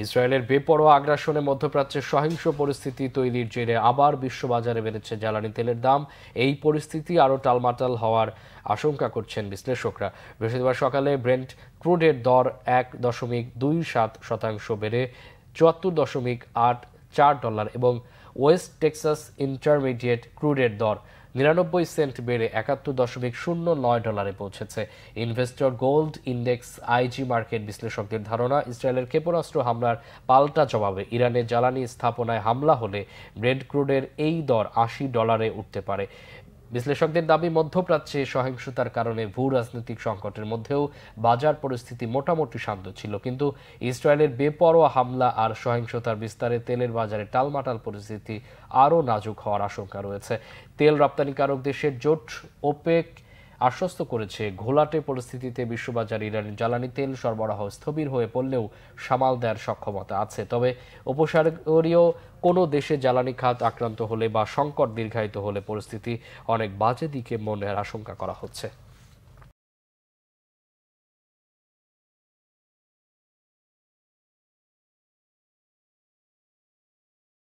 ইসরায়েলের বেপরোয়া আগ্রাসনে মধ্যপ্রাচ্যের সহিংস পরিস্থিতি তৈরির জেরে আবার বিশ্ববাজারে বেড়েছে জ্বালানি তেলের দাম। এই পরিস্থিতি আরও টালমাটাল হওয়ার আশঙ্কা করছেন বিশ্লেষকরা। বৃহস্পতিবার সকালে ব্রেন্ট ক্রুডের দর 1.27% বেড়ে $74.84 এবং ওয়েস্ট টেক্সাস ইন্টারমিডিয়েট ক্রুডের দর 99 সেন্ট বেড়ে $71.09 পৌঁছেছে। Investor gold index IG market বিশ্লেষকদের ধারণা, ইসরায়েলের ক্ষেপণাস্ত্র হামলার পাল্টা জবাবে ইরানের জ্বালানি স্থাপনায় হামলা হলে ব্রেন্ট ক্রুডের এই দর $80 উঠতে পারে। বিশ্লেষকদের দাবি, মধ্যপ্রাচ্যে সহিংসতার কারণে ভূ রাজনৈতিক সংকটের মধ্যেও বাজার পরিস্থিতি মোটামুটি শান্ত ছিল, কিন্তু ইসরায়েলের বেপরোয়া হামলা আর সহিংসতার বিস্তারে তেলের বাজারে টালমাটাল পরিস্থিতি আরও নাজুক হওয়ার আশঙ্কা রয়েছে। তেল রপ্তানিকারক দেশের জোট ওপেক আশ্বস্ত করেছে, ঘোলাটে পরিস্থিতিতে বিশ্ববাজারে ইরানের জ্বালানি তেল সরবরাহ স্থবির হয়ে পড়লেও সামাল দেওয়ার সক্ষমতা আছে। তবে উপসাগরীয় কোনো দেশে জ্বালানি খাত আক্রান্ত হলে বা সংকট দীর্ঘায়িত হলে পরিস্থিতি অনেক বাজে দিকে মনের আশঙ্কা করা হচ্ছে।